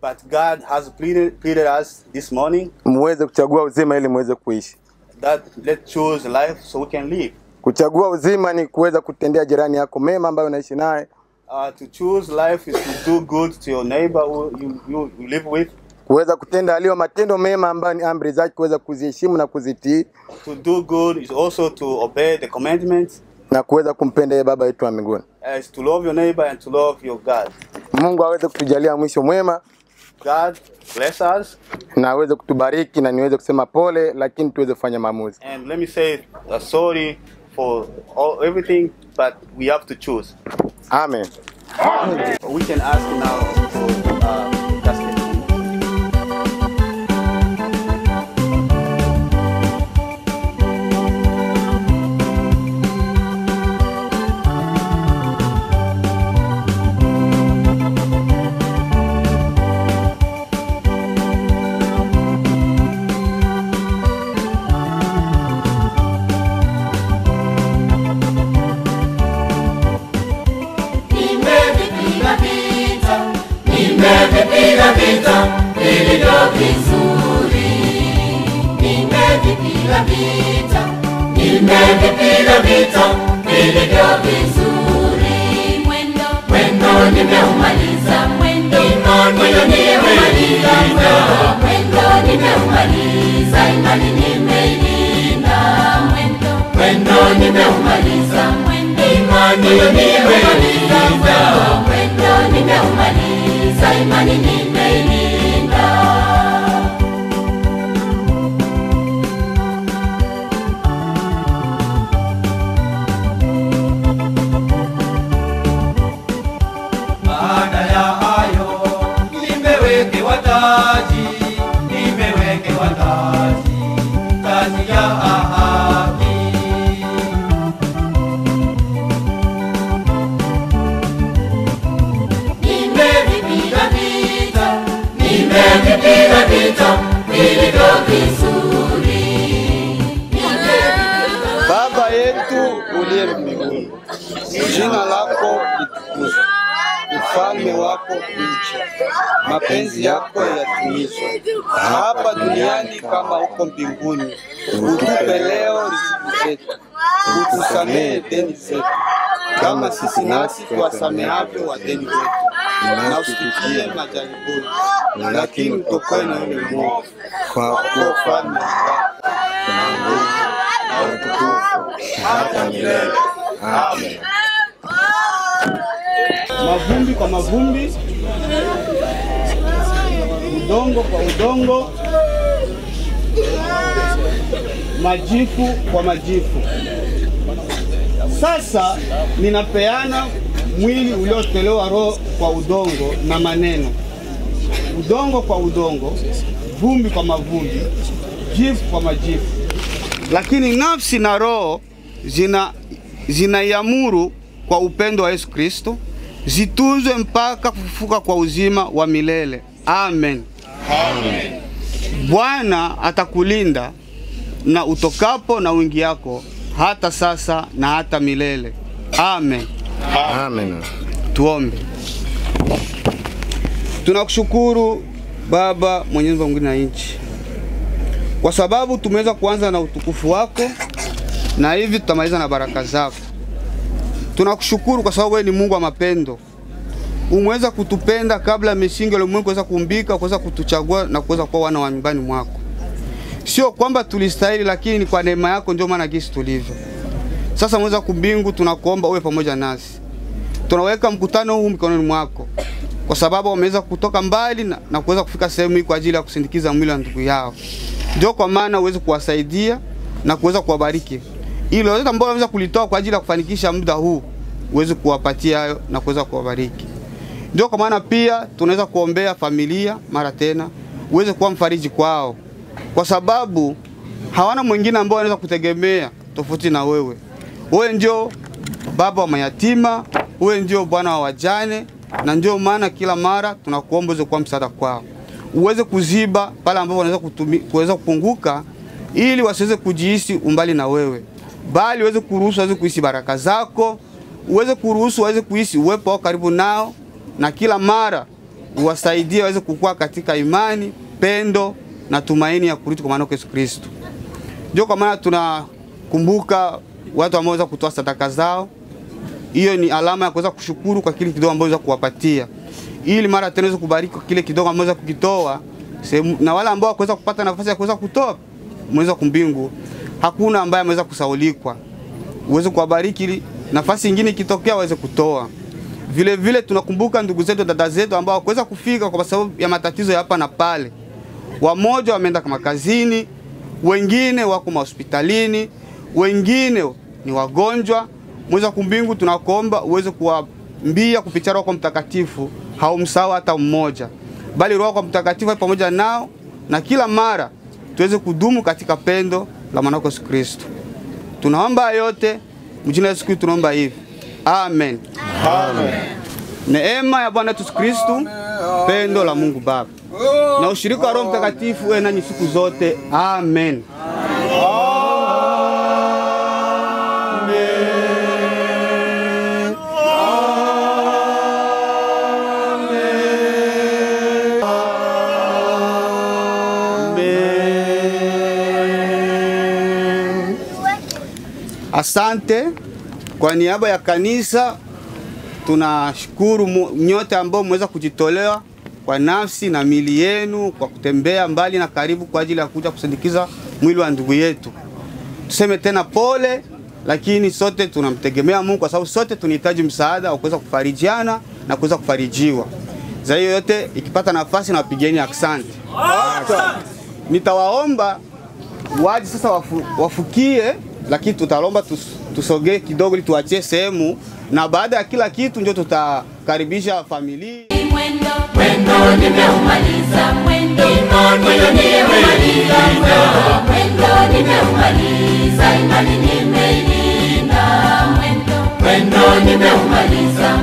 But God has pleaded us this morning muweze kuchagua uzima ili muweze kuishi. that let's choose life so we can live. Kuchagua uzima ni kuweza kutendea jirani yako mema ambayo unaishi naye. To choose life is to do good to your neighbor who you live with. Kuweza kutenda aliyo matendo mema ambayo ni amri zake, kuweza kuziheshimu na kuzitii. To do good is also to obey the commandments. Na kuweza kumpenda yeye Baba yetu wa mbinguni. As to love your neighbor and to love your God. Mungu aweze kutujalia mwisho mwema. God bless us. Na aweze kutubariki, na niweze kusema pole, lakini tuweze kufanya maamuzi. And let me say sorry for everything, but we have to choose. Amen. We can ask now for casket. Nimevipiga vita vilivyo vizuri, nimevipiga vita vilivyo vizuri. Mwendo nimeumaliza, mwendo nimeumaliza, mwendo nimeumaliza, imani nimeilinda. Mwendo nimeumaliza, imani nimeilinda. Mwendo nimeumaliza, imani nimeilinda. Baada ya hayo nimewekewa taji, taji ya ahadi. Nimevipiga vita vilivyo vizuri. Baba yetu uliye mbinguni, jina lako litukuzwe, ufalme wako uje, mapenzi yako yatimizwe hapa duniani kama huko mbinguni. Utupe leo riziki zetu, utusamehe deni zetu kama sisi nasi tuwasamehavyo wadeni wetu, na usitutie majaribuni, lakini utuokoe na yule mwovu, kwa kuwa ufalme wako na nguvu na utukufu hata milele. Amen. Mavumbi kwa mavumbi, udongo kwa udongo, majifu kwa majifu. Sasa ninapeana mwili uliotolewa roho kwa udongo na maneno. Udongo kwa udongo, vumbi kwa mavumbi, jifu kwa majifu. Lakini nafsi na roho zinaiamuru kwa upendo wa Yesu Kristo, zitunzwe mpaka kufufuka kwa uzima wa milele. Amen. Amen. Bwana atakulinda na utokapo na uingiako, hata sasa na hata milele. Amen. Amen. Tuombe. Tunakushukuru Baba Mwenyezi wa mbingu na nchi, kwa sababu tumeweza kuanza na utukufu wako na hivi tutamaliza na baraka zako. Tunakushukuru kwa sababu wewe ni Mungu wa mapendo. Umeweza kutupenda kabla misingi ya ulimwengu kuweza kuumbika, kuweza kutuchagua na kuweza kuwa wana wa nyumbani mwako. Sio kwamba tulistahili, lakini ni kwa neema yako ndio maana gisi tulivyo. Sasa Mweza kumbingu, tunakuomba uwe pamoja nasi. Tunaweka mkutano huu mikononi mwako, kwa sababu wameweza kutoka mbali na kuweza kufika sehemu hii kwa ajili ya kusindikiza mwili wa ndugu yao. Ndio kwa maana uweze kuwasaidia na kuweza kuwabariki, ili wote ambao wameweza kulitoa kwa ajili ya kufanikisha muda huu uweze kuwapatia hayo na kuweza kuwabariki. Ndio kwa maana pia tunaweza kuombea familia mara tena, uweze kuwa mfariji kwao, kwa sababu hawana mwingine ambao wanaweza kutegemea tofauti na wewe. Wewe ndio baba wa mayatima, wewe ndio bwana wa wajane, na ndio maana kila mara tunakuomba uweze kuwa msaada kwao. Uweze kuziba pale ambapo wanaweza kuweza kupunguka, ili wasiweze kujihisi umbali na wewe, bali uweze kuruhusu waweze kuishi baraka zako, uweze kuruhusu waweze kuishi uwepo wako karibu nao, na kila mara uwasaidie waweze kukua katika imani, pendo na tumaini ya kurudi kwa mwana Yesu Kristo. Ndio kwa maana tunakumbuka watu ambao waweza kutoa sadaka zao. Hiyo ni alama ya kuweza kushukuru kwa kile kidogo ambacho kuwapatia, ili mara tena uweze kubariki kile kidogo ambacho kukitoa. Na wale ambao waweza kupata nafasi ya kuweza kutoa Mweza kumbingu, hakuna ambaye ameweza kusaulikwa. Uweze kuwabariki ili nafasi nyingine ikitokea waweze kutoa. Vile vile tunakumbuka ndugu zetu, dada zetu ambao hawakuweza kufika kwa sababu ya matatizo ya hapa na pale. Wamoja wameenda kama kazini, wengine wako hospitalini, wengine ni wagonjwa. Mweza kumbingu, tunakuomba uweze kuambia kupitia Roho Mtakatifu, haumsahau hata mmoja, bali Roho Mtakatifu pamoja nao, na kila mara tuweze kudumu katika pendo la mwana Yesu Kristo. Tunaomba yote mjina Yesu Kristo, tunaomba hivi. Amen. Amen. Neema ya Bwana Yesu Kristo, pendo la Mungu Baba, na ushirika wa Roho Mtakatifu uwe nanyi siku zote. Amen. Asante. Kwa niaba ya kanisa tunashukuru nyote ambao mweza kujitolea kwa nafsi na mili yenu kwa kutembea mbali na karibu kwa ajili ya kuja kusindikiza mwili wa ndugu yetu. Tuseme tena pole, lakini sote tunamtegemea Mungu, kwa sababu sote tunahitaji msaada wa kuweza kufarijiana na kuweza kufarijiwa. Zaidi yote ikipata nafasi na wapigeni asante. Nitawaomba waje sasa wafukie, lakini tutalomba tusogee kidogo ili tuachie sehemu, na baada ya kila kitu ndio tutakaribisha familia. Mwendo nimeumaliza, mwendo nimeumaliza, mwendo nimeumaliza, imani nimeilinda. Mwendo nimeumaliza,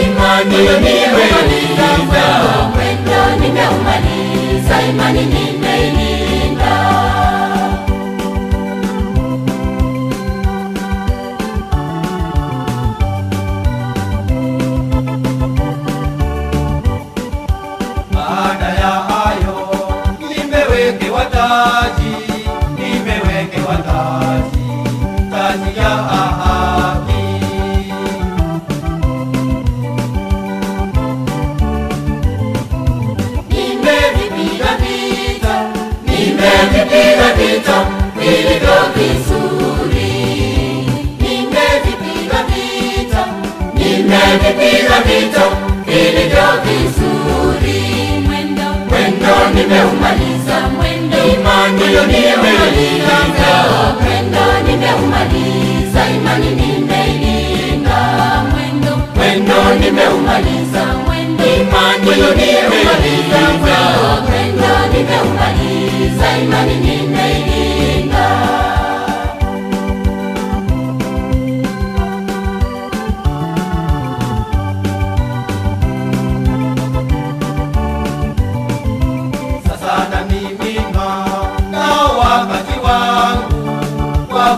imani nimeilinda. Mwendo nimeumaliza, imani nimeilinda. Nimewekewa taji ya haki. Nimevipiga vita vilivyo vizuri. Nimevipiga vita vilivyo vizuri. Mwendo nimeumaliza, imani nimeumaliza. Mwendo nimeumaliza, imani nimeilinda. Mwendo nimeumaliza, imani nimeilinda. Mwendo nimeumaliza, imani nimeilinda.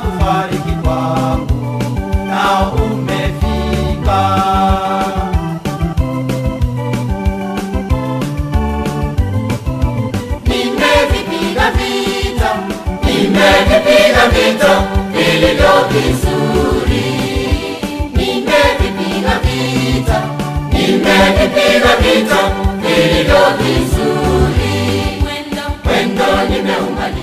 Kufariki kwangu nao umefika. Nimevipiga vita vilivyo vizuri. Nimevipiga vita vilivyo vizuri. Mwendo nimeumaliza.